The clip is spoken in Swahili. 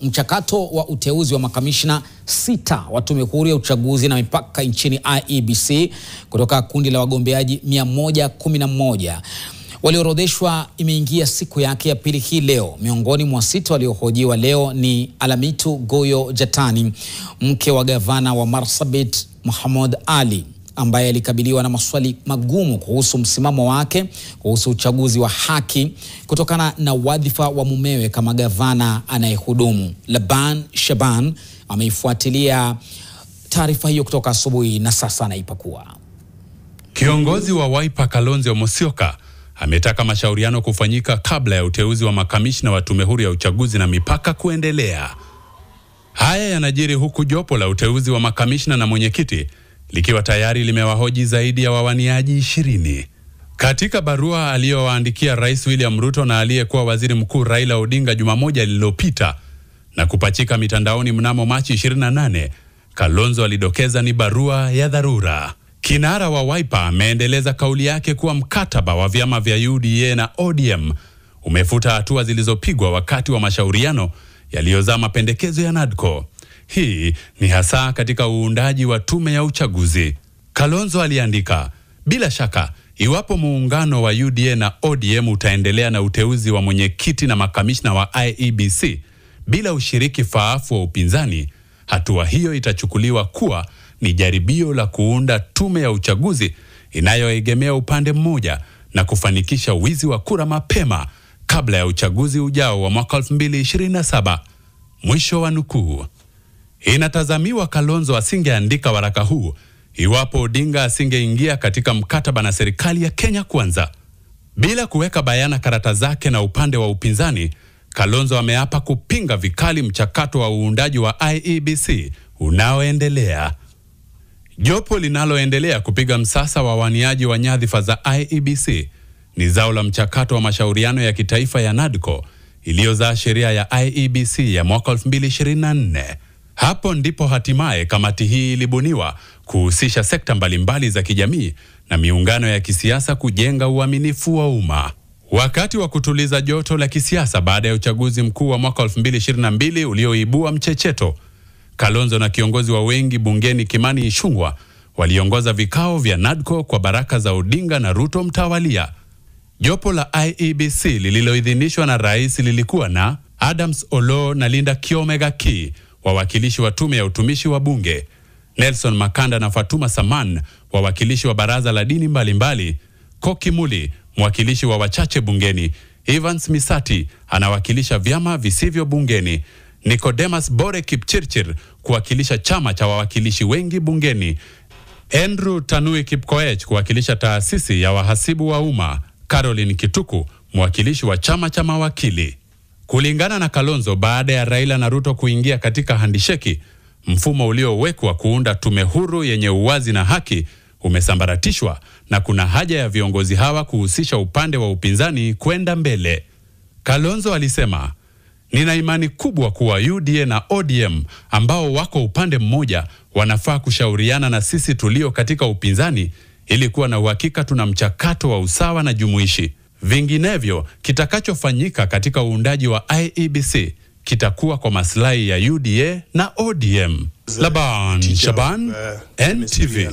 Mchakato wa uteuzi wa makamishna 6 wa Tume Huru ya Uchaguzi na Mipaka nchini IEBC kutoka kundi la wagombeaji 111 walioorodheshwa imeingia siku yake ya pili hii leo. Miongoni mwa 6 waliohojiwa leo ni Alamitu Goyo Jatani, mke wa gavana wa Marsabit Mohamed Ali, ambaye alikabiliwa na maswali magumu kuhusu msimamo wake kuhusu uchaguzi wa haki kutokana na wadhifa wa mumewe kama gavana anayehudumu. Laban Shaban ameifuatilia taarifa hiyo kutoka asubuhi na sasa anaipakua. Kiongozi wa Wiper Kalonzo Musyoka ametaka mashauriano kufanyika kabla ya uteuzi wa makamishna wa Tume Huru ya Uchaguzi na Mipaka kuendelea. Haya yanajiri huku jopo la uteuzi wa makamishna na mwenyekiti likiwa tayari limewahoji zaidi ya wawaniaji 20. Katika barua aliyowaandikia Rais William Ruto na aliyekuwa Waziri Mkuu Raila Odinga juma moja lililopita na kupachika mitandaoni mnamo Machi 28, Kalonzo alidokeza ni barua ya dharura. Kinara wa Wiper ameendeleza kauli yake kuwa mkataba wa vyama vya UDA na ODM umefuta hatua zilizopigwa wakati wa mashauriano yaliyozaa mapendekezo ya NADCO. Hii ni hasa katika uundaji wa tume ya uchaguzi. Kalonzo aliandika, bila shaka, iwapo muungano wa UDA na ODM utaendelea na uteuzi wa mwenyekiti na makamishna wa IEBC bila ushiriki faafu wa upinzani, hatua hiyo itachukuliwa kuwa ni jaribio la kuunda tume ya uchaguzi inayoegemea upande mmoja na kufanikisha wizi wa kura mapema kabla ya uchaguzi ujao wa mwaka 2027. Mwisho wa nukuu. Inatazamiwa Kalonzo asingeandika waraka huu iwapo Odinga asingeingia katika mkataba na serikali ya Kenya Kwanza. Bila kuweka bayana karata zake na upande wa upinzani, Kalonzo ameapa kupinga vikali mchakato wa uundaji wa IEBC unaoendelea. Jopo linaloendelea kupiga msasa wa waniaji wa nyadhifa za IEBC ni zao la mchakato wa mashauriano ya kitaifa ya NADCO iliyozaa sheria ya IEBC ya mwaka 2024. Hapo ndipo hatimaye kamati hii ilibuniwa kuhusisha sekta mbalimbali za kijamii na miungano ya kisiasa kujenga uaminifu wa umma. Wakati wa kutuliza joto la kisiasa baada ya uchaguzi mkuu wa mwaka 2022 ulioibua mchecheto, Kalonzo na kiongozi wa wengi bungeni Kimani Ichung'wah waliongoza vikao vya NADCO kwa baraka za Odinga na Ruto mtawalia. Jopo la IEBC lililoidhinishwa na rais lilikuwa na Adams Oloo na Linda Kiomega-Ki, wawakilishi wa tume ya utumishi wa bunge; Nelson Makanda na Fatuma Saman, wawakilishi wa baraza la dini mbalimbali; Koki Muli, mwakilishi wa wachache bungeni; Evans Misati anawakilisha vyama visivyo bungeni; Nicodemus Bore Kipchirchir kuwakilisha chama cha wawakilishi wengi bungeni; Andrew Tanui Kipkoech kuwakilisha taasisi ya wahasibu wa umma; Caroline Kituku, mwakilishi wa chama cha mawakili. Kulingana na Kalonzo, baada ya Raila na Ruto kuingia katika handisheki, mfumo uliowekwa kuunda tume huru yenye uwazi na haki umesambaratishwa na kuna haja ya viongozi hawa kuhusisha upande wa upinzani kwenda mbele. Kalonzo alisema, nina imani kubwa kuwa UDA na ODM ambao wako upande mmoja wanafaa kushauriana na sisi tulio katika upinzani ili kuwa na uhakika tuna mchakato wa usawa na jumuishi. Vinginevyo, kitakachofanyika katika uundaji wa IEBC kitakuwa kwa maslahi ya UDA na ODM. Laban Shaban, NTV.